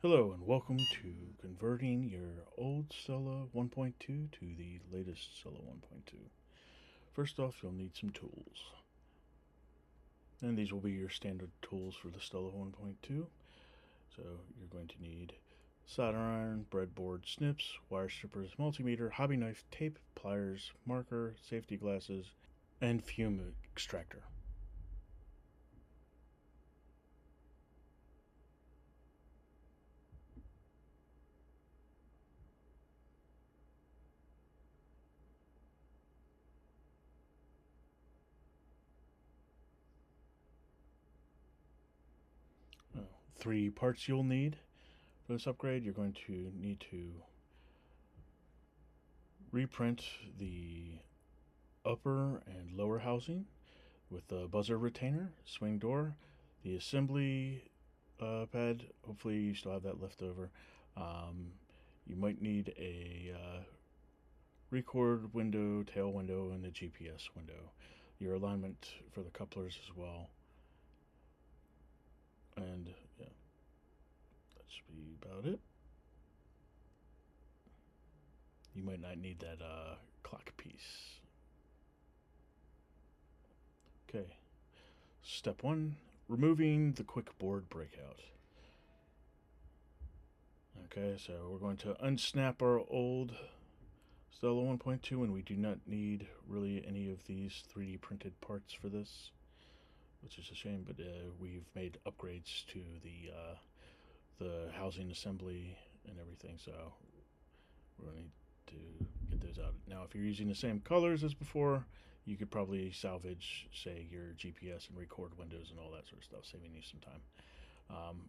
Hello and welcome to converting your old Stella 1.2 to the latest Stella 1.2. First off, you'll need some tools. And these will be your standard tools for the Stella 1.2. So you're going to need solder iron, breadboard, snips, wire strippers, multimeter, hobby knife, tape, pliers, marker, safety glasses, and fume extractor. Uh, Three parts you'll need for this upgrade. You're going to need to reprint the upper and lower housing with the buzzer retainer, swing door, the assembly pad. Hopefully, you still have that left over. Um, you might need a record window, tail window, and the GPS window. Your alignment for the couplers as well. And yeah, that should be about it. You might not need that clock piece. Okay, step one, removing the quick board breakout. Okay, so we're going to unsnap our old Stella 1.2, and we do not need really any of these 3D printed parts for this, which is a shame, but we've made upgrades to the housing assembly and everything, so we're going to need to get those out. Now, if you're using the same colors as before, you could probably salvage, say, your GPS and record windows and all that sort of stuff, saving you some time.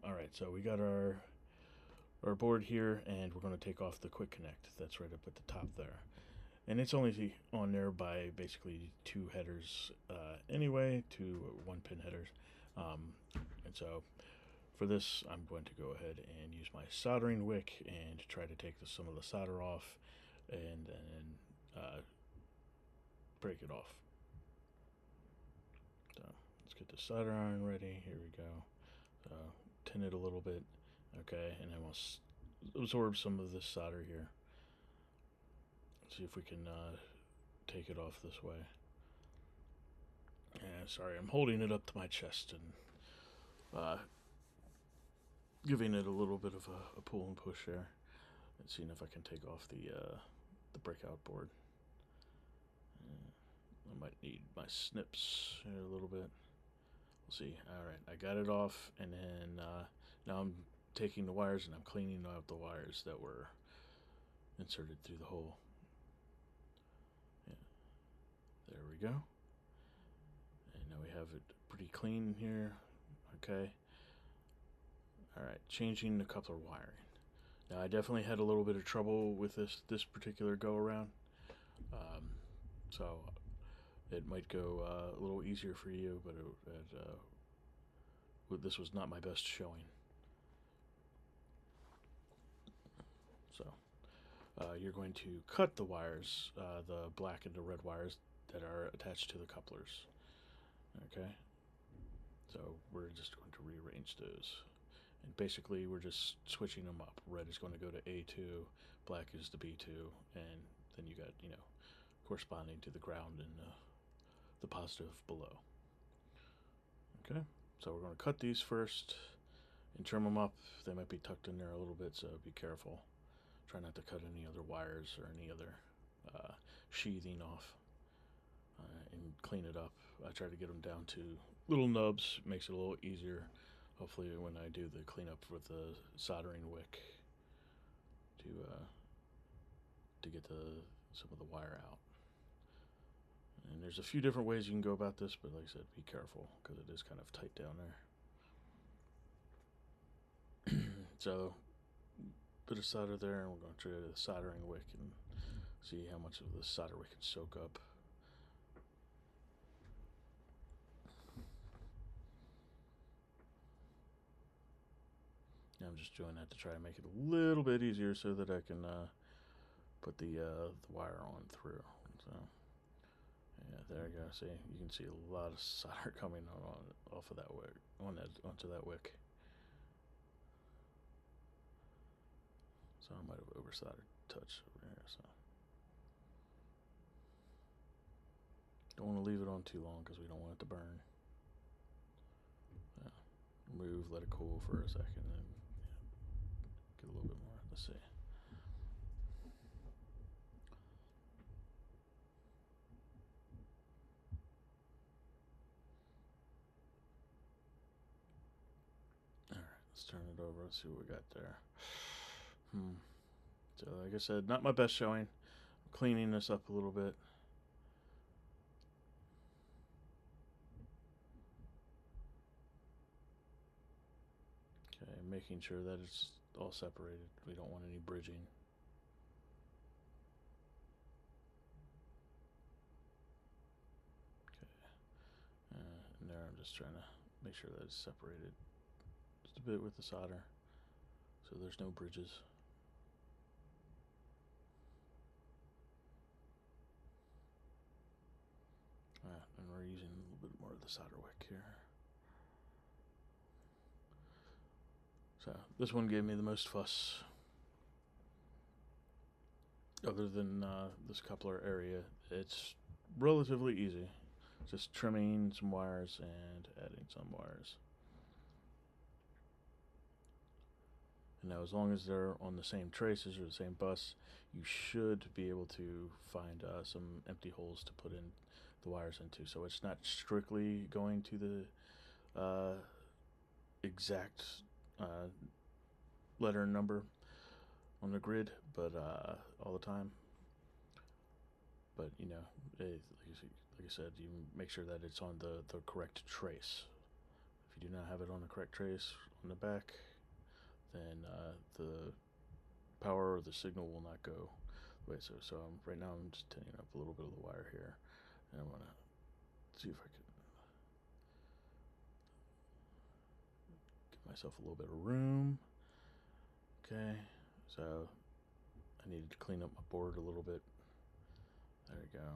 All right, so we got our board here, and we're going to take off the quick connect that's right up at the top there, and it's only on there by basically two headers anyway, two 1-pin headers. And so for this, I'm going to go ahead and use my soldering wick and try to take some of the solder off and then break it off. So let's get the solder iron ready. Here we go. Tin it a little bit. Okay, and then we'll absorb some of this solder here. See if we can take it off this way. Yeah, sorry, I'm holding it up to my chest and giving it a little bit of a pull and push there, and seeing if I can take off the breakout board. I might need my snips here a little bit. We'll see. All right, I got it off, and then now I'm taking the wires and I'm cleaning out the wires that were inserted through the hole. Yeah, there we go. And now we have it pretty clean here. Okay. All right, changing the coupler wiring. Now I definitely had a little bit of trouble with this particular go around, so it might go a little easier for you, but this was not my best showing. So you're going to cut the wires, the black and the red wires that are attached to the couplers. Okay, so we're just going to rearrange those. And basically, we're just switching them up. Red is going to go to A2, black is the B2, and then you got, corresponding to the ground and the positive below. Okay, so we're going to cut these first and trim them up. They might be tucked in there a little bit, so be careful. Try not to cut any other wires or any other sheathing off, and clean it up. I try to get them down to little nubs. It makes it a little easier. Hopefully, when I do the cleanup with the soldering wick, to get some of the wire out. And there's a few different ways you can go about this, but like I said, be careful because it is kind of tight down there. So, bit of solder there, and we're going to try the soldering wick and see how much of the solder we can soak up. I'm just doing that to try to make it a little bit easier so that I can put the wire on through. So yeah, there you go. See, you can see a lot of solder coming off of that wick, onto that wick. So I might have oversoldered a touch over here. So don't want to leave it on too long because we don't want it to burn. Remove, let it cool for a second, and get a little bit more. Let's see. Alright, let's turn it over. Let's see what we got there. So, like I said, not my best showing. I'm cleaning this up a little bit. Okay, making sure that it's all separated. We don't want any bridging. Okay, and there I'm just trying to make sure that it's separated just a bit with the solder so there's no bridges. And we're using a little bit more of the solder wick here. So this one gave me the most fuss. Other than this coupler area, it's relatively easy. Just trimming some wires and adding some wires. And now as long as they're on the same traces or the same bus, you should be able to find some empty holes to put in the wires into. So it's not strictly going to the exact letter and number on the grid, but all the time. But you know, like I said, you make sure that it's on the correct trace. If you do not have it on the correct trace on the back, then the power or the signal will not go. Wait, so right now I'm just tinning up a little bit of the wire here, and I want to see if I can give myself a little bit of room. Okay, so I needed to clean up my board a little bit. There we go.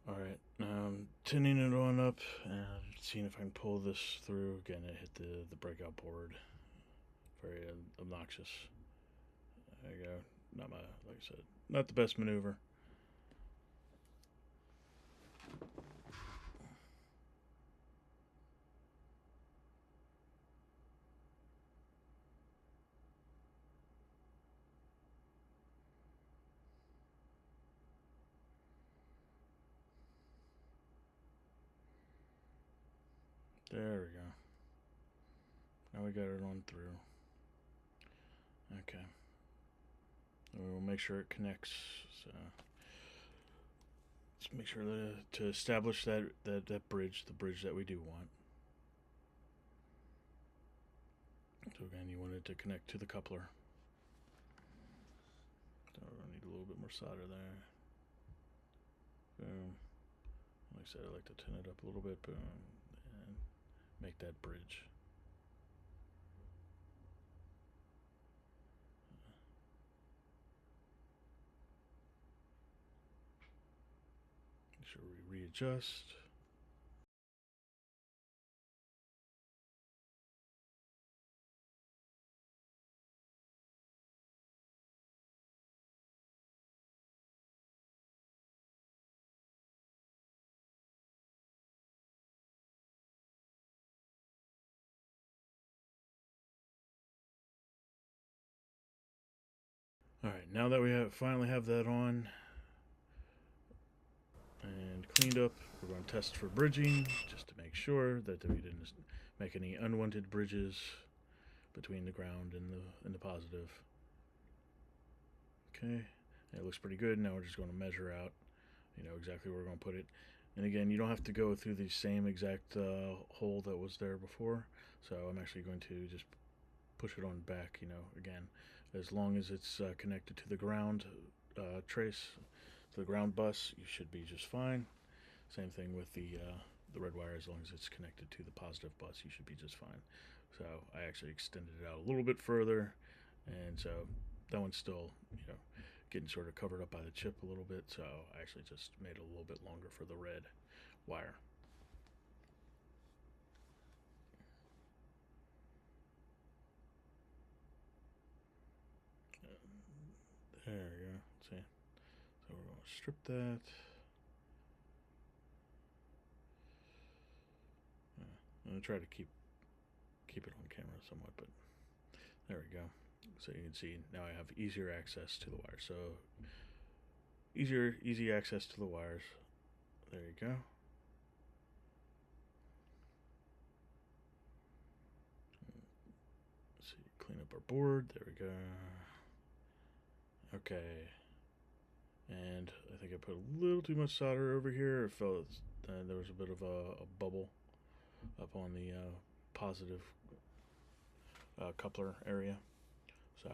Alright, tinning it on up and seeing if I can pull this through. Again, it hit the breakout board. Very obnoxious. There you go. Not my, like I said, not the best maneuver. There we go. Now we got it on through. Okay. make sure it connects. So let's make sure to establish that bridge, the bridge that we do want. So again, you want it to connect to the coupler. So I need a little bit more solder there. Boom. Like I said, I like to tin it up a little bit. Boom. And make that bridge. Make sure we readjust. Alright, now that we finally have that on and cleaned up, we're going to test for bridging just to make sure that we didn't make any unwanted bridges between the ground and the positive. Okay, it looks pretty good. Now we're just going to measure out, exactly where we're going to put it. And again, you don't have to go through the same exact hole that was there before. So I'm actually going to just push it on back, again, as long as it's connected to the ground trace, to the ground bus, you should be just fine. Same thing with the red wire, as long as it's connected to the positive bus, you should be just fine. So I actually extended it out a little bit further, and so that one's still, getting sort of covered up by the chip a little bit, so I actually just made it a little bit longer for the red wire. There we go. See, so we're going to strip that. I'm going to try to keep it on camera somewhat, but there we go. So you can see now I have easier access to the wire. So easy access to the wires. There you go. Let's see, clean up our board. There we go. Okay. And I think I put a little too much solder over here. I felt there was a bit of a bubble up on the positive coupler area. So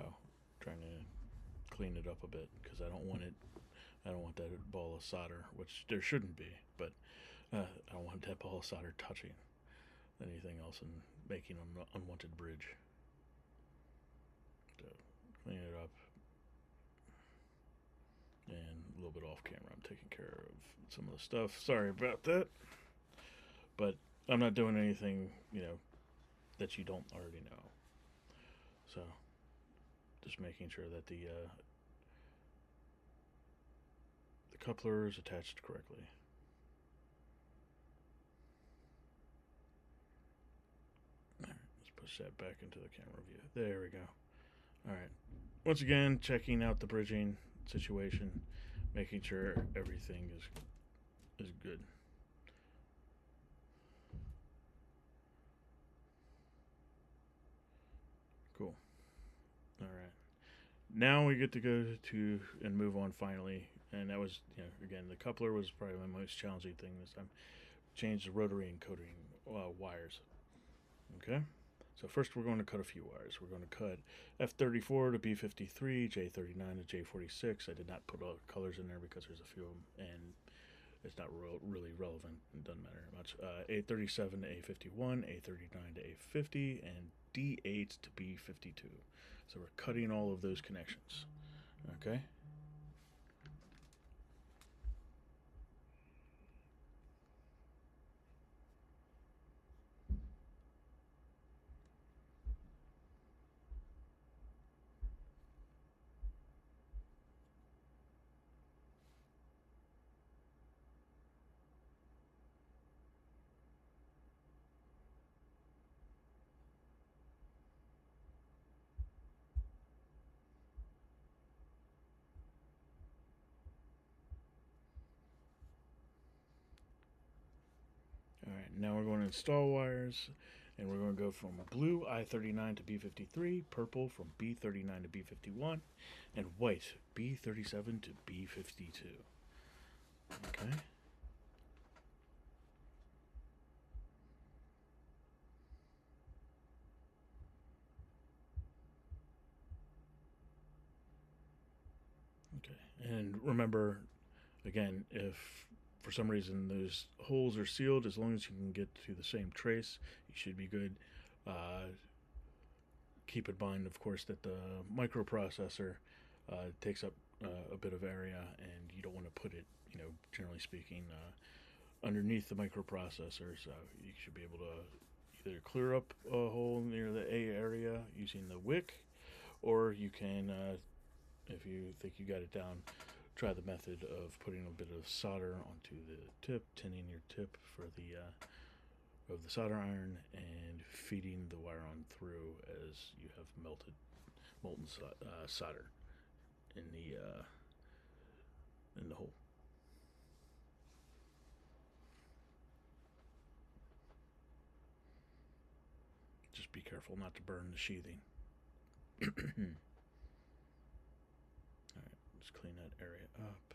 trying to clean it up a bit because I don't want that ball of solder, which there shouldn't be, but I don't want that ball of solder touching anything else and making an unwanted bridge. So clean it up. And a little bit off camera, I'm taking care of some of the stuff. Sorry about that. But I'm not doing anything, that you don't already know. So just making sure that the coupler is attached correctly. Alright, let's push that back into the camera view. There we go. Alright. Once again, checking out the bridging situation, making sure everything is good. Cool. Alright. Now we get to go to and move on finally. And that was, again, the coupler was probably my most challenging thing this time. Change the rotary encoding wires. Okay? So first we're going to cut a few wires. We're going to cut F34 to B53, J39 to J46. I did not put colors in there because there's a few of them, and it's not really relevant. It doesn't matter much. A37 to A51, A39 to A50, and D8 to B52. So we're cutting all of those connections. Okay? Alright, now we're going to install wires, And we're going to go from blue I39 to B53, purple from B39 to B51, and white B37 to B52. Okay. Okay. And remember, again, if for some reason those holes are sealed, as long as you can get to the same trace, you should be good. Keep in mind, of course, that the microprocessor takes up a bit of area, and you don't want to put it, generally speaking, underneath the microprocessor. So you should be able to either clear up a hole near the A area using the wick, or you can, if you think you got it down, try the method of putting a bit of solder onto the tip, tinning your tip for the of the solder iron, and feeding the wire on through as you have molten solder in the hole. Just be careful not to burn the sheathing. All right, let's clean that area up.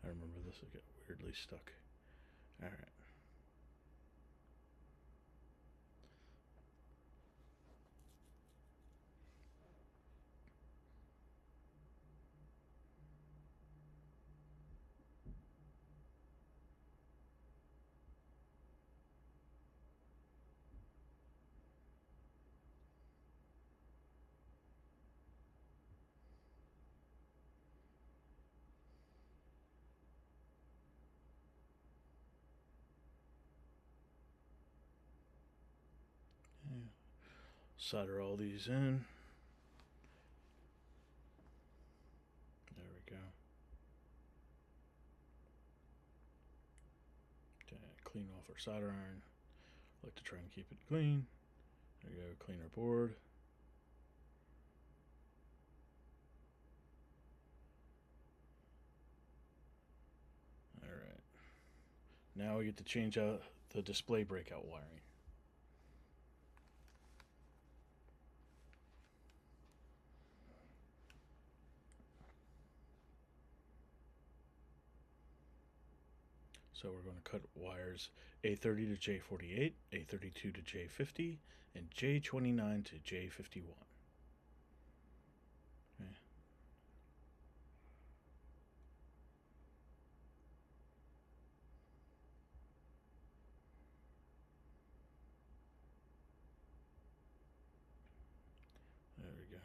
I remember this, it got weirdly stuck. All right. Yeah. Solder all these in. There we go. Okay, clean off our solder iron. Like to try and keep it clean. There we go, clean our board. Alright. Now we get to change out the display breakout wiring. So we're going to cut wires A30 to J48, A32 to J50, and J29 to J51. Okay. There we go.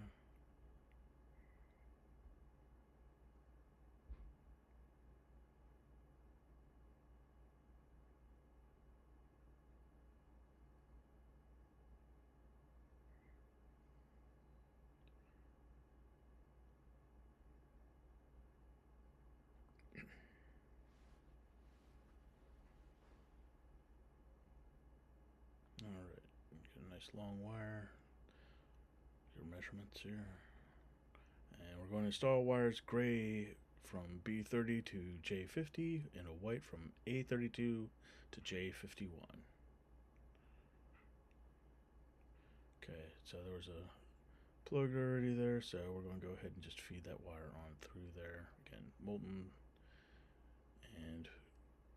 Alright, get a nice long wire. Your measurements here. And we're going to install wires gray from B30 to J50 and a white from A32 to J51. Okay, so there was a plug already there, so we're going to go ahead and just feed that wire on through there. Again, molten, and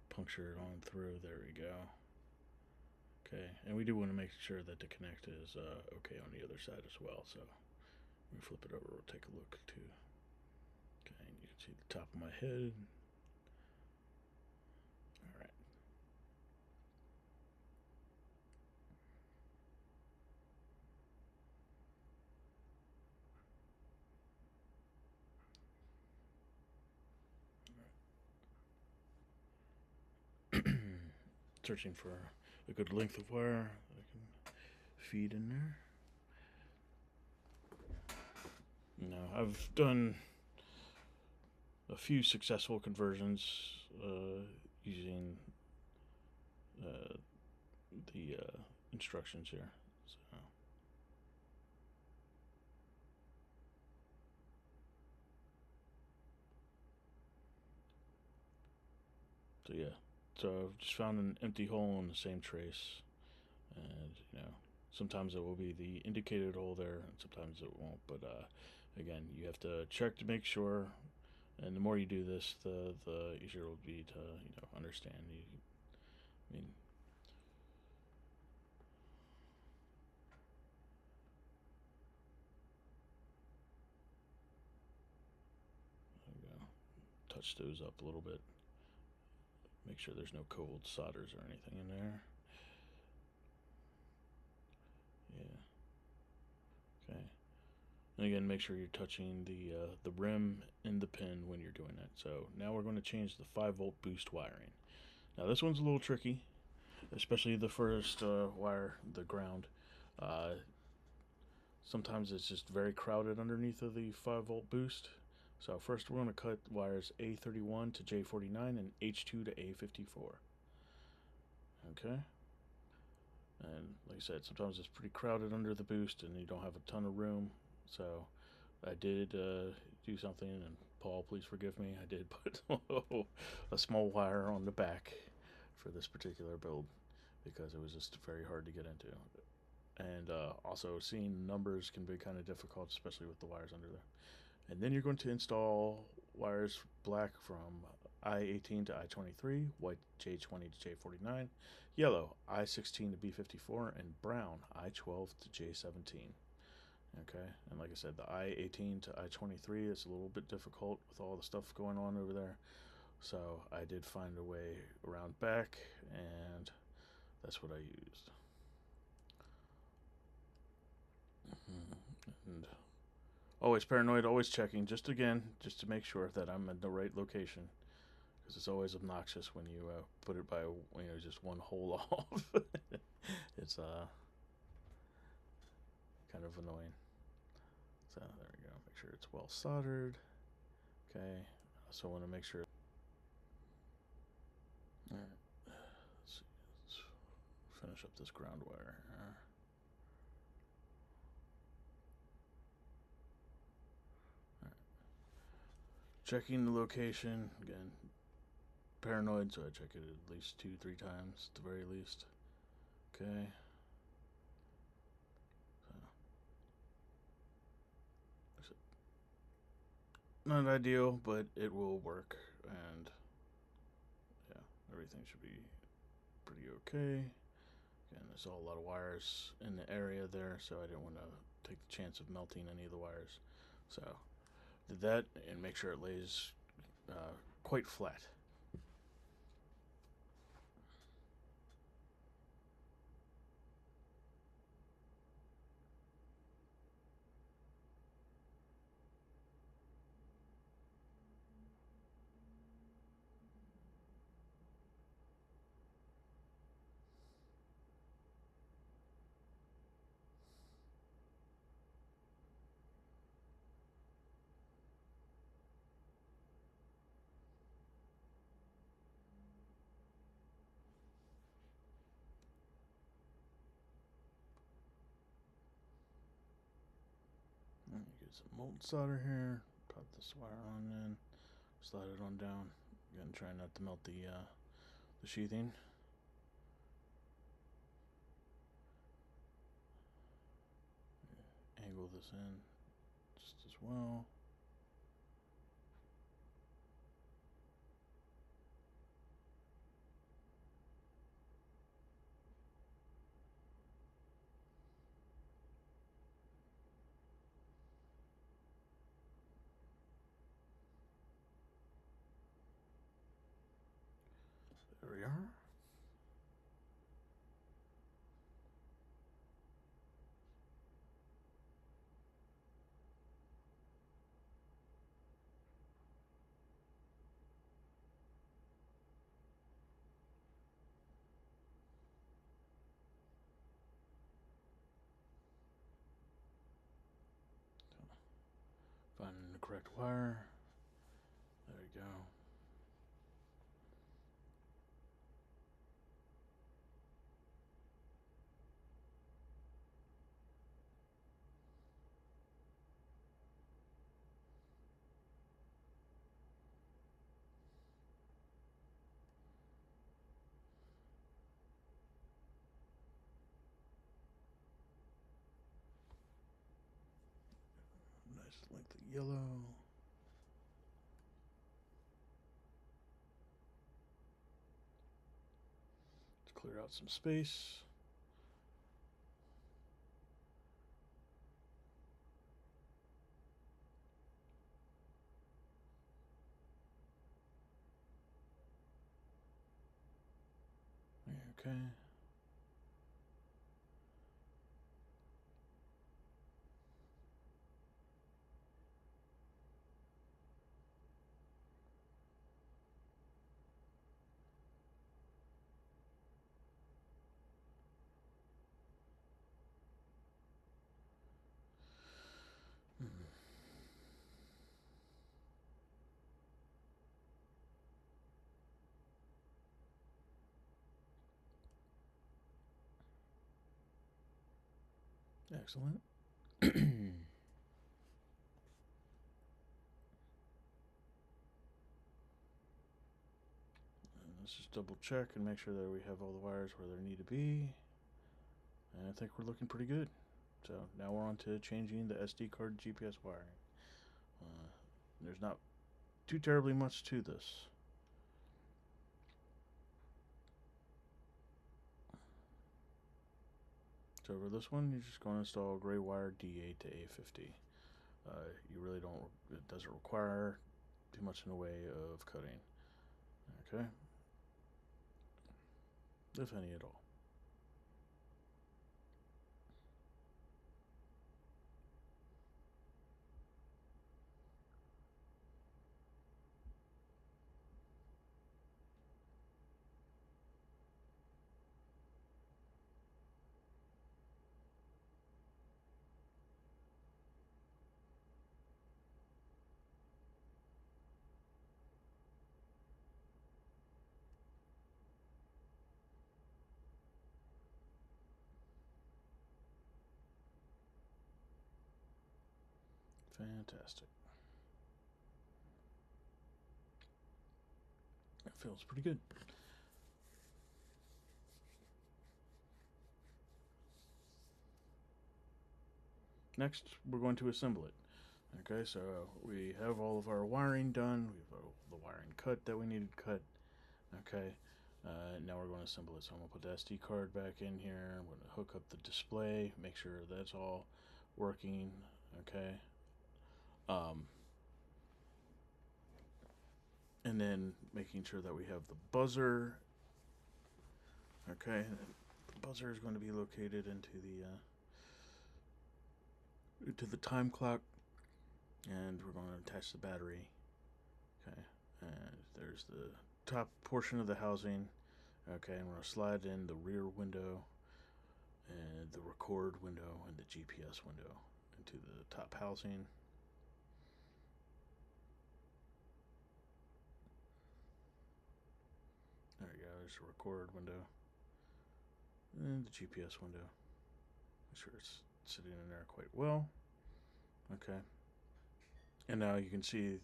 puncture it on through. There we go. Okay, and we do want to make sure that the connect is okay on the other side as well, so we flip it over, we'll take a look too. Okay, and you can see the top of my head. Alright. searching for a good length of wire that I can feed in there. Now, I've done a few successful conversions using the instructions here. So yeah, so I've just found an empty hole in the same trace, and sometimes it will be the indicated hole there, and sometimes it won't. But again, you have to check to make sure, and the more you do this, the easier it will be to understand. I mean, there we go. Touch those up a little bit. Make sure there's no cold solders or anything in there. Yeah. Okay. And again, make sure you're touching the rim and the pin when you're doing that. So now we're going to change the 5-volt boost wiring. Now this one's a little tricky, especially the first wire, the ground. Sometimes it's just very crowded underneath of the 5-volt boost. So first we're going to cut wires A31 to J49 and H2 to A54. Okay. And like I said, sometimes it's pretty crowded under the boost and you don't have a ton of room. So I did do something, and Paul, please forgive me, I did put a small wire on the back for this particular build because it was just very hard to get into. And also seeing numbers can be kind of difficult, especially with the wires under there. And then you're going to install wires black from I18 to I23, white J20 to J49, yellow I16 to B54, and brown I12 to J17. Okay, and like I said, the I18 to I23 is a little bit difficult with all the stuff going on over there. So I did find a way around back, and that's what I used. And always paranoid, always checking, just to make sure that I'm in the right location, because it's always obnoxious when you put it by just one hole off. It's kind of annoying. So there we go. Make sure it's well soldered. Okay. So I want to make sure. All right. Let's see. Let's finish up this ground wire here. Checking the location again. Paranoid, so I check it at least 2-3 times at the very least. Okay. So, not ideal, but it will work, and yeah, everything should be pretty okay. Again, there's a lot of wires in the area there, so I didn't want to take the chance of melting any of the wires. So did that, and make sure it lays quite flat. Get some molten solder here. Pop this wire on in. Slide it on down. Again, try not to melt the sheathing. Angle this in just as well. There we are. correct wire. There we go. Nice length of yellow. Let's clear out some space. Okay. Excellent. Let's just double check and make sure that we have all the wires where they need to be. And I think we're looking pretty good. So now we're on to changing the SD card GPS wiring. There's not too terribly much to this. So for this one, you're just going to install gray wire D8 to A50. You really don't, it doesn't require too much in the way of cutting. Okay? If any at all. Fantastic. That feels pretty good. Next, we're going to assemble it. Okay, so we have all of our wiring done. We have the wiring cut that we needed cut. Okay, now we're going to assemble it. So I'm going to put the SD card back in here. I'm going to hook up the display, make sure that's all working. Okay. And then making sure that we have the buzzer. Okay, the buzzer is going to be located into the time clock, and we're going to attach the battery. Okay, and there's the top portion of the housing. Okay, and we're going to slide in the rear window and the record window and the GPS window into the top housing. There you go, there's the record window and the GPS window. Make sure it's sitting in there quite well. Okay. And now you can see,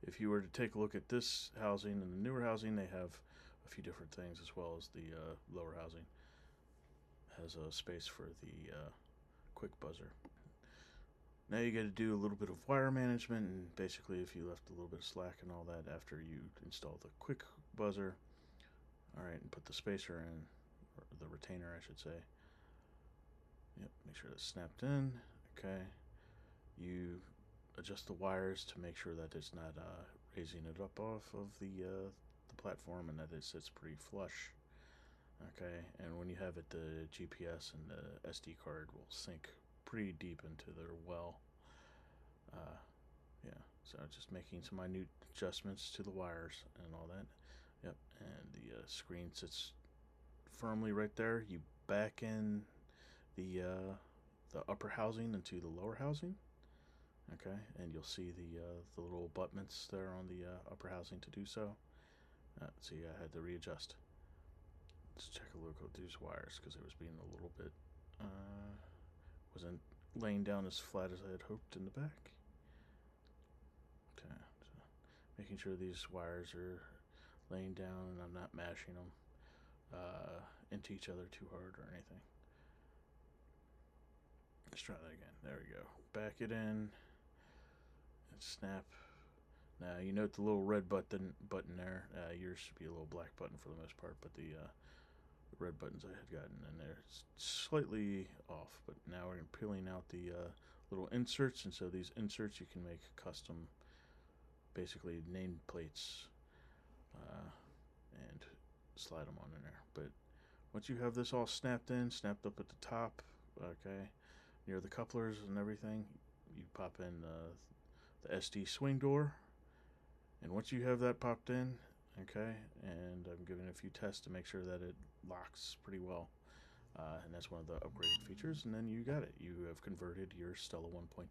if you were to take a look at this housing and the newer housing, they have a few different things, as well as the lower housing has a space for the quick buzzer. Now you got to do a little bit of wire management, and basically if you left a little bit of slack and all that after you install the quick buzzer, all right, and put the spacer in, or the retainer I should say. Yep, make sure that's snapped in. Okay, you adjust the wires to make sure that it's not raising it up off of the platform, and that it sits pretty flush. Okay, and when you have it, the GPS and the SD card will sink pretty deep into their well. Yeah, so just making some minute adjustments to the wires and all that. Yep, and the screen sits firmly right there. You back in the upper housing into the lower housing. Okay, and you'll see the little abutments there on the upper housing to do so. See, I had to readjust. Let's check a look at these wires because it was being a little bit wasn't laying down as flat as I had hoped in the back. Okay, so making sure these wires are laying down and I'm not mashing them into each other too hard or anything. Let's try that again. There we go. Back it in and snap. Now you note the little red button there. Yours should be a little black button for the most part, but the red buttons I had gotten in there it's slightly off. But now we're peeling out the little inserts, and so these inserts you can make custom, basically nameplates, and slide them on in there. But once you have this all snapped up at the top, okay, near the couplers and everything, you pop in the SD swing door. And once you have that popped in, okay, and I'm giving it a few tests to make sure that it locks pretty well. And that's one of the upgraded features. And then you got it. You have converted your Stella 1.2.